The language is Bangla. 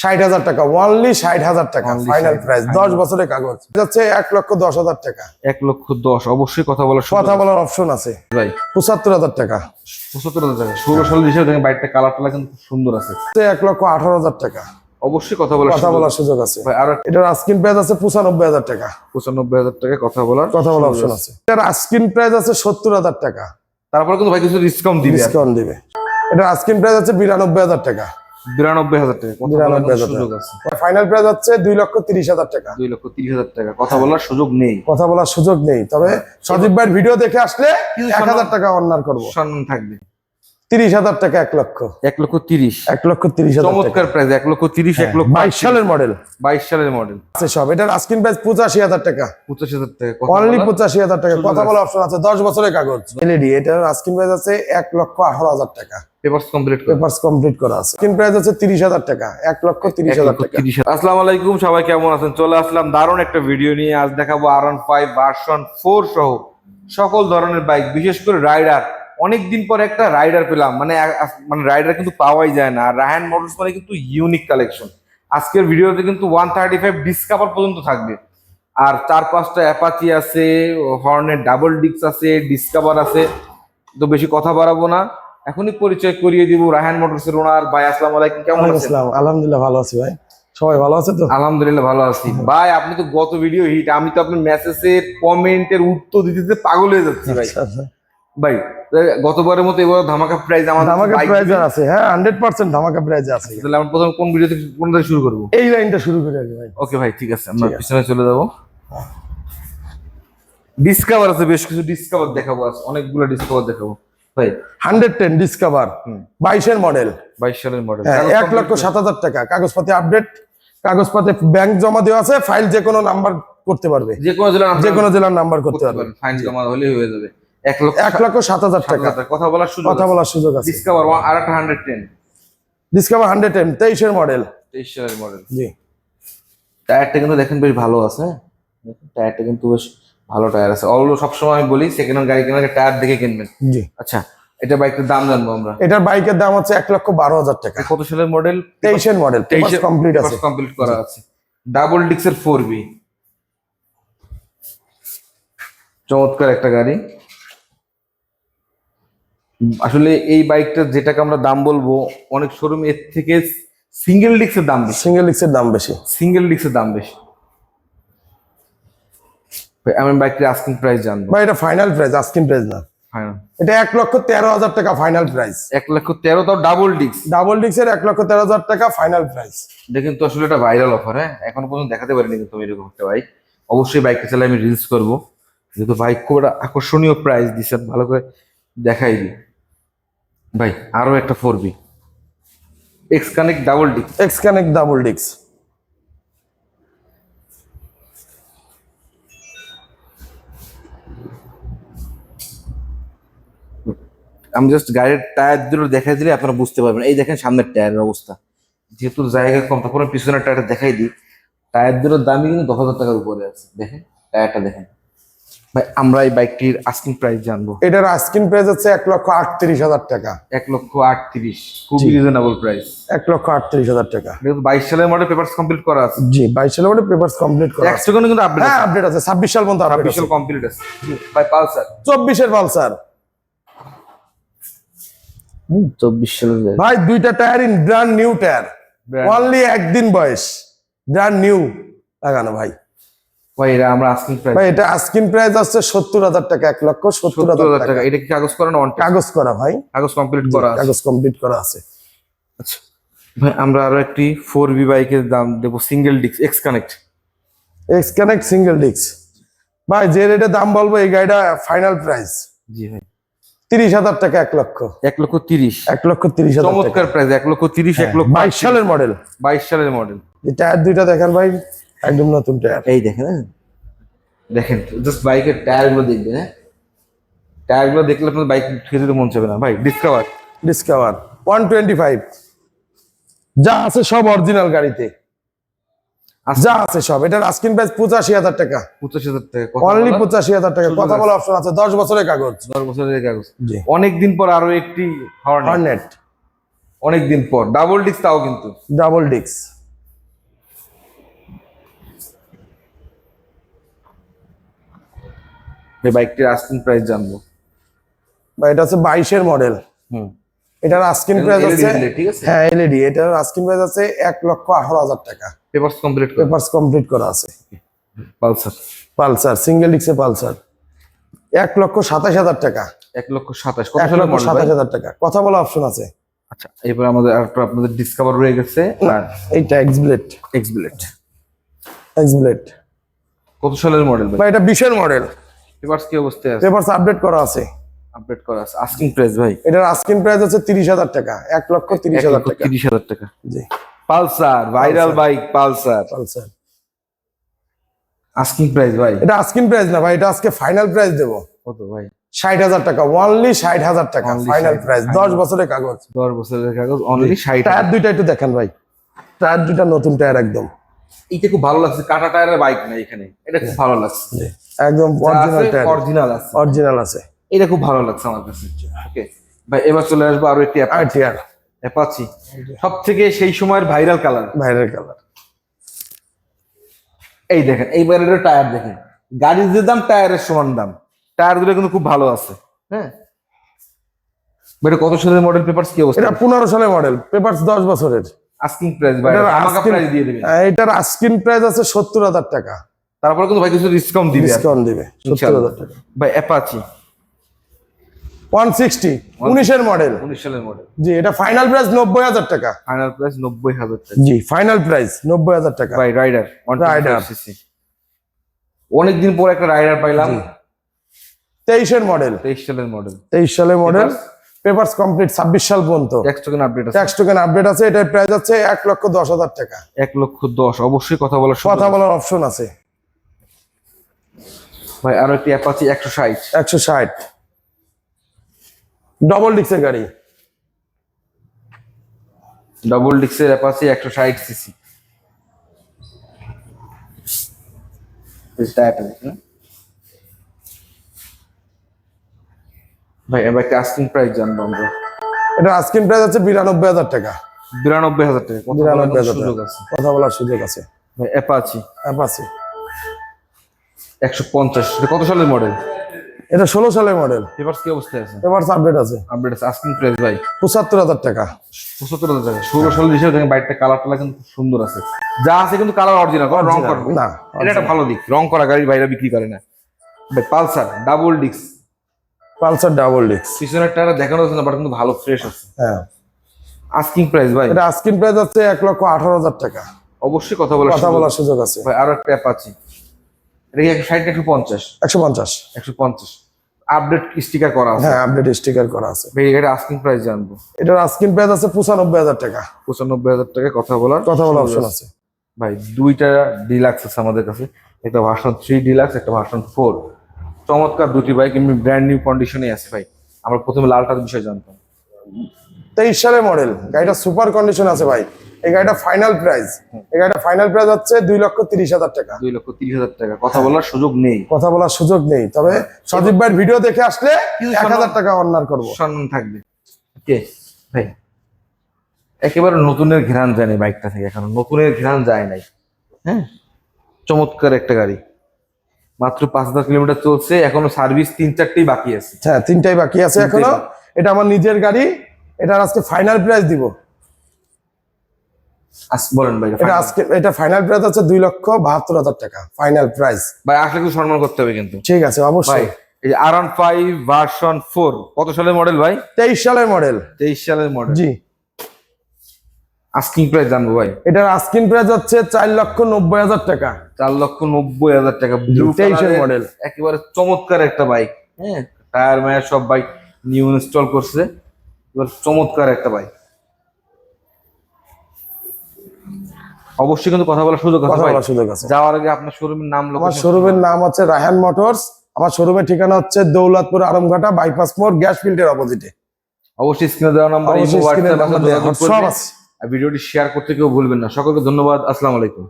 60,000 টাকা, অনলি 60,000 টাকা ফাইনাল প্রাইস, 10 বছরের কাগজ যাচ্ছে 1,10,000 টাকা। 1,10,000 অবশ্যই কথা বলার অপশন আছে ভাই। 75,000 টাকা, 75,000 টাকা 16 সালের হিসেবে দেখেন বাইকটা কালারটা কিন্তু খুব সুন্দর আছে। 1,18,000 টাকা, অবশ্যই কথা বলার সুযোগ আছে ভাই। আর এটার আস্কিং প্রাইস আছে 95,000 টাকা, 95,000 টাকা কথা বলার অপশন আছে। এটার আস্কিং প্রাইস আছে 70,000 টাকা, তারপরে কিন্তু ভাই কিছু ডিসকাউন্ট দিবে। এটার আস্কিং প্রাইস আছে 92,000 টাকা, 92,000 টাকা কথা বলার সুযোগ আছে। ফাইনাল প্রাইস হচ্ছে 2,30,000 টাকা, 2,30,000 টাকা কথা বলার সুযোগ নেই। তবে সজীব ভাইয়ের ভিডিও দেখে আসলে 1,000 টাকা অনার করব, সম্মান থাকবে। 30,000 টাকা, 1 লক্ষ 1,30,000 চমৎকার প্রাইস। 1,30,000 22 সালের মডেল আছে সব। এটার আস্কিং প্রাইস 85,000 টাকা, 85,000 টাকা অনলি 85,000 টাকা, কথা বলার অপশন আছে, 10 বছরের কাগজ এলইডি। এটার আস্কিং প্রাইস আছে 1,18,000 টাকা, পেপারস কমপ্লিট করা আছে। আস্কিং প্রাইস আছে 30,000 টাকা, 1,30,000 টাকা। আসসালামু আলাইকুম, সবাই কেমন আছেন? চলে আসলাম দারুণ একটা ভিডিও নিয়ে। আজ দেখাবো R15 ভার্সন 4 সহ সকল ধরনের বাইক, বিশেষ করে রাইডার। অনেকদিন পর একটা রাইডার পেলাম, মানে রাইডার কিন্তু পাওয়াই যায় না। আর রায়হান মোটরস মানে কিন্তু ইউনিক কালেকশন। আজকের ভিডিওতে কিন্তু 135 ডিসকভার পর্যন্ত থাকবে, আর 4-5টা অ্যাপাচি আছে, হর্নের ডাবল ডিস্ক আছে, ডিসকভার আছে। তো বেশি কথা বাড়াবো না, এখনই পরিচয় করিয়ে দিব রায়হান মোটরসের ওনার। ভাই আসসালামু আলাইকুম, কেমন আছেন? আলহামদুলিল্লাহ ভালো আছি ভাই, সবাই ভালো আছে তো? আলহামদুলিল্লাহ ভালো আছি ভাই। আপনি তো গত ভিডিও হিট, আমি তো আপনার মেসেজের কমেন্টের উত্তর দিতে পাগল হয়ে যাচ্ছি ভাই। ভাই গতবারের মতো এবার ধামাকা প্রাইস আছে। হ্যাঁ 100% ধামাকা প্রাইস আছে। তাহলে আমরা প্রথম কোন ভিডিও থেকে শুরু করব? এই লাইনটা শুরু করি আগে ভাই। ওকে ভাই, ঠিক আছে, আমরা পিছনে চলে যাব। ডিসকভার আছে, বেশ কিছু ডিসকভার দেখাবো, অনেকগুলো ডিসকভার দেখাবো ভাই। 110 ডিসকভার 22 এর মডেল, 22 সালের মডেল, 1,07,000 টাকা। কাগজপাতি আপডেট, কাগজপাতি ব্যাংক জমা দেওয়া আছে, ফাইল যে কোনো নাম্বার করতে পারবে, যে কোনো জেলার নাম্বার করতে পারবে, ফাইল জমা হলেই হয়ে যাবে। 1,07,000 টাকা, কথা বলার সুযোগ আছে। ডিসকভার আর একটা 110, ডিসকভার 110 23 এর মডেল, 23 সালের মডেল। জি। টায়ারটা কিন্তু দেখেন বেশ ভালো আছে, টায়ারটা কিন্তু বেশ ভালো টায়ার আছে। অলরেডি সবসময় আমি বলি সেকেন্ড হ্যান্ড গাড়ি কেনার টায়ার দেখে কিনবেন। জি। আচ্ছা, এটা বাইকের দাম জানবো আমরা। এটার বাইকের দাম হচ্ছে 1,12,000 টাকা। কত সালের মডেল? 23 এর মডেল, কমপ্লিট করা আছে। ডাবল ডিক্সের 4B, চমৎকার একটা গাড়ি। আসলে এই বাইকটা যেটাকে আমরা দাম বলবো, অনেক শোরুম এর থেকে সিঙ্গেল ডিক্সের দাম বেশি। আমি বাইকটির আস্কিং প্রাইস জানবো ভাই। এটা ফাইনাল প্রাইস, আস্কিং প্রাইস না। এটা 1,13,000 টাকা ফাইনাল প্রাইস। 1,13,000 তাও ডাবল ডিক্সের 1,13,000 টাকা ফাইনাল প্রাইস। দেখেন তো, আসলে এটা ভাইরাল অফার। হ্যাঁ, এখনো পর্যন্ত দেখাতে পারিনি কিন্তু আমি এরকম একটা বাইক। অবশ্যই বাইকটা চাইলে আমি রিলস করবো, যেহেতু বাইক খুব একটা আকর্ষণীয় প্রাইস দিচ্ছেন, ভালো করে দেখাই দিই ভাই। আরো একটা 4B এক্স কানেক্ট ডাবল ডিক্স, আমি জাস্ট গাড়ির টায়ার দুটো দেখাই দিলে আপনারা বুঝতে পারবেন। এই দেখেন সামনের টায়ারের অবস্থা, যেহেতু জায়গা কম, তারপরে পিছনের টায়ারটা দেখাই দিই। টায়ার দুটোর দামই কিন্তু 10,000 টাকার উপরে আছে। দেখেন টায়ারটা দেখেন ভাই। আমরা এই বাইকটির আস্কিং প্রাইস জানবো। এটার আস্কিং প্রাইস হচ্ছে 1,38,000 টাকা, 1,38,000, খুবই রিজনেবল প্রাইস। 1,38,000 টাকা। 22 সালের মডেল, পেপারস কমপ্লিট করা আছে। জি, 22 সালের মডেল, পেপারস কমপ্লিট করা আছে। কিন্তু আপডেট আছে 26 সাল পর্যন্ত, 26 সাল কমপ্লিট আছে ভাই। পালসার 24 এর পালসার, 24 সালের ভাই। দুইটা tyre in brand new tyre, only একদিন বয়স, ব্র্যান্ড নিউ লাগানো ভাই। ভাই এটা আমরা আস্কিং প্রাইস, ভাই এটা আস্কিং প্রাইস আছে 70,000 টাকা, 1,70,000 টাকা। এটা কি কাগজ করা না? কাগজ করা ভাই, কাগজ কমপ্লিট করা আছে। আচ্ছা ভাই, আমরা আরো একটি 4B বাইকের দাম দেবো, single disc x connect single disc. ভাই যে রেটে দাম বলবো এই গাড়িটা ফাইনাল প্রাইস, জি ভাই, 30,000 টাকা, 1,30,000 চমৎকার প্রাইস। 1,30,000, 22 সালের মডেল, 22 সালের মডেল। এই টায়ার দুইটা দেখেন ভাই, একদম নতুন টায়ার। এই দেখেন, দেখেন জাস্ট বাইকের টায়ার গুলো দেখবেন। হ্যাঁ, টায়ার গুলো দেখলে আপনার বাইক ছেড়ে দিতে মন চাবে না ভাই। ডিসকভার 125, যা আছে সব অরিজিনাল গাড়িতে, যা আছে সব। এটার আস্কিং প্রাইস 85,000 টাকা, 85,000 টাকা, অনলি 85,000 টাকা। কথা বলার অপশন আছে, 10 বছরের কাগজ। 10 বছরের কাগজ। অনেকদিন পর আরো একটি হর্নেট, অনেকদিন পর ডাবল ডিস্ক, তাও কিন্তু ডাবল ডিস্ক। এই বাইকটির আস্কিং প্রাইস জানবো। বা এটা হচ্ছে 22-এর মডেল। হুম, এটার আস্কিং প্রাইস LED আছে, display, ঠিক আছে। হ্যাঁ এলইডি, এটার আস্কিং প্রাইস আছে 1,18,000 টাকা। পেপারস কমপ্লিট করে। পেপারস কমপ্লিট করা আছে। পালসার পালসার সিঙ্গেল ডিক্সে পালসার 1,27,000 টাকা। 1,27,000 কত সালের মডেল ভাই? 1,27,000 টাকা, কথা বলা অপশন আছে। আচ্ছা, এরপর আমাদের আরেকটা আপনাদের ডিসকভার রয়ে গেছে আর এইটা এক্সব্লেড। এক্সব্লেড এক্সব্লেড কত সালের মডেল ভাই? বা এটা 20-এর মডেল। পেপারস কি অবস্থায় আছে? পেপারস আপডেট করা আছে। আপডেট করা আছে। আস্কিং প্রাইস ভাই? এটার আস্কিং প্রাইস আছে 30,000 টাকা, 1,30,000 টাকা। 30,000 টাকা। জি Pulsar viral bike Pulsar, Pulsar. Asking price ভাই? এটা আস্কিং প্রাইস না ভাই, এটা আজকে ফাইনাল প্রাইস দেবো কত ভাই? 60,000 টাকা, অনলি 60,000 টাকা Only ফাইনাল 60,000 প্রাইস। 10 বছরের কাগজ। 10 বছরের কাগজ, অনলি 60 টায়ার দুইটা একটু দেখেন ভাই, টায়ার দুইটা নতুন টায়ার একদম। এটা খুব ভালো লাগছে, কাটা টায়ারের বাইক না এখানে, এটা খুব ভালো লাগছে। একদম অরিজিনাল টায়ার, অরিজিনাল আছে, অরিজিনাল আছে। এটা খুব ভালো লাগছে আমার কাছে। ওকে ভাই, এবার চলে আসবো আরো একটি আরটিআর অ্যাপাচি, সব থেকে সেই সময়ের ভাইরাল কালার। Viral colour. এই দেখেন, এই ব্র্যান্ডের টায়ার দেখেন, গাড়ির যে দাম টায়ারের সমান দাম। টায়ার গুলো কিন্তু খুব ভালো আছে। হ্যাঁ, এটা কত সালের মডেল? পেপারস কি অবস্থা? এটা 15 সালের মডেল, পেপারস 10 বছরের। আস্কিং প্রাইস ভাই? এটার আমাকে asking- প্রাইস দিয়ে দিবেন। এটার আস্কিং প্রাইস আছে 70,000 টাকা। তারপরে কিন্তু ভাই কিছু ডিসকাউন্ট দিবে। ডিসকাউন্ট দিবে 70,000 টাকা। ভাই অ্যাপাচি 160 19-এর মডেল। 19 সালের মডেল। জি, এটা ফাইনাল প্রাইস 90,000 টাকা। ফাইনাল প্রাইস 90,000 টাকা। জি, ফাইনাল প্রাইস 90,000 টাকা। ভাই রাইডার Rider। অনেকদিন পর একটা রাইডার পাইলাম। 23-এর মডেল। 23 সালের মডেল। 23 সালের মডেল, পেপারস কমপ্লিট 26 সাল পর্যন্ত। ট্যাক্স টোকেন আপডেট আছে। ট্যাক্স টোকেন আপডেট আছে। এটার প্রাইস আছে 1,10,000 টাকা। 1,10,000। অবশ্যই কথা বলার সুযোগ কথা আছে। বলার অপশন আছে। ভাই আরো একটি অ্যাপাচি 160। 160 ডবল ডিক্সের গাড়ি। ডাবল ডিক্সের অ্যাপাচি 160 সিসি। ভাই এবার একটা আস্কিং প্রাইস জানবো আমরা। এটা আস্কিং প্রাইস আছে 92,000 টাকা। 92,000 টাকা। কথা বলার 92,000 সুযোগ টাকা আছে। কথা বলার সুযোগ আছে। ভাই অ্যাপাচি অ্যাপাচি 150। এটা কত সালের মডেল? এটা 16 সালের মডেল। পেপারস কি অবস্থায় আছে? পেপারস আপডেট আছে। আপডেট আছে। আস্কিং প্রাইস ভাই? 75,000 টাকা। 75,000 টাকা। 16 সালের হিসেবে দেখেন বাইকটা কালার টালা কিন্তু খুব সুন্দর আছে। যা আছে কিন্তু কালার অরিজিনাল, কোনো রং করা না, এটা একটা ভালো দিক। রং করা গাড়ির বাইরে বিক্রি করে না। ভাই পালসার ডাবল ডিক্স, পালসার ডাবল ডিক্স। পিছনের টায়ার দেখানো যাচ্ছে না, বাট কিন্তু ভালো ফ্রেশ আছে। হ্যাঁ, আস্কিং প্রাইস ভাই? এটা আস্কিং প্রাইস আছে 1,18,000 টাকা। অবশ্যই কথা বলার কথা বলার সুযোগ আছে। ভাই আরো একটা অ্যাপাচি, এটা কি 160 না 150? 150। 150 আপডেট স্টিকার করা আছে। হ্যাঁ, আপডেট স্টিকার করা আছে। ভাই এটা আস্কিং প্রাইস জানবো। এটার আস্কিং প্রাইস আছে 95,000 টাকা। 95,000 টাকা। কথা বলার অপশন আছে। ভাই দুইটা ডিলাক্স আছে আমাদের কাছে, একটা ভার্সন 3 ডিলাক্স, একটা ভার্সন 4। চমৎকার দুটি বাইক, এমনি ব্র্যান্ড নিউ কন্ডিশনে আছে ভাই। আমরা প্রথমে লালটার বিষয় জানতাম। 23 সালের মডেল, গাড়িটা সুপার কন্ডিশন আছে ভাই। এই গাড়িটা ফাইনাল প্রাইস, এই গাড়িটা ফাইনাল প্রাইস হচ্ছে 2,30,000 টাকা। 2,30,000 টাকা। কথা বলার সুযোগ নেই, কথা বলার সুযোগ নেই, তবে সজীব ভাইয়ের ভিডিও দেখে আসলে কিছু 1,000 টাকা অনার করবো। সম্মান থাকবে। ওকে ভাই, একেবারে নতুনের ঘ্রাণ যায় নাই বাইকটা থেকে, এখনো নতুনের ঘ্রাণ যায় নাই। হ্যাঁ, চমৎকার একটা গাড়ি। মাত্র 5,000 কিলোমিটার চলছে, এখনো সার্ভিস 3-4টেই বাকি আছে। হ্যাঁ, 3টাই বাকি আছে এখনো। এটা আমার নিজের গাড়ি, এটার আজকে ফাইনাল প্রাইস দিব। বলেন ভাই। এটা আজকে এটা ফাইনাল প্রাইস আছে 2,72,000 টাকা ফাইনাল প্রাইস। ভাই আসলে একটু সম্মান করতে হবে কিন্তু। ঠিক আছে, ভাই অবশ্যই। এই R15 ভার্সন 4 কত সালের মডেল ভাই? 23 সালের মডেল। 23 সালের মডেল। জি, আস্কিং প্রাইস জানবো ভাই? এটার আস্কিং প্রাইস হচ্ছে 4,90,000 টাকা। 4,90,000 টাকা। ব্লু 23-এর মডেল। একেবারে চমৎকার একটা বাইক। হ্যাঁ, টায়ার মায়ার সব বাইক নিউ ইনস্টল করছে, এবার চমৎকার একটা বাইক। অবশ্যই কিন্তু কথা বলার সুযোগ আছে কথা ভাই। বলার সুযোগ আছে। যাওয়ার আগে আপনার শোরুমের নাম, আমার লোকেশন। শোরুমের নাম হচ্ছে রায়হান মোটরস। আমার শোরুমের ঠিকানা হচ্ছে দৌলতপুর আরমঘাটা বাইপাস মোড়, গ্যাস ফিল্ডের অপোজিটে। অবশ্যই স্ক্রিনে দেওয়া নাম্বার, অবশ্যই স্ক্রিনে হোয়াটসঅ্যাপ নাম্বার দেওয়া, সব আছে। আর ভিডিওটি শেয়ার করতে কেউ ভুলবেন না। সকলকে ধন্যবাদ। আসসালামু আলাইকুম।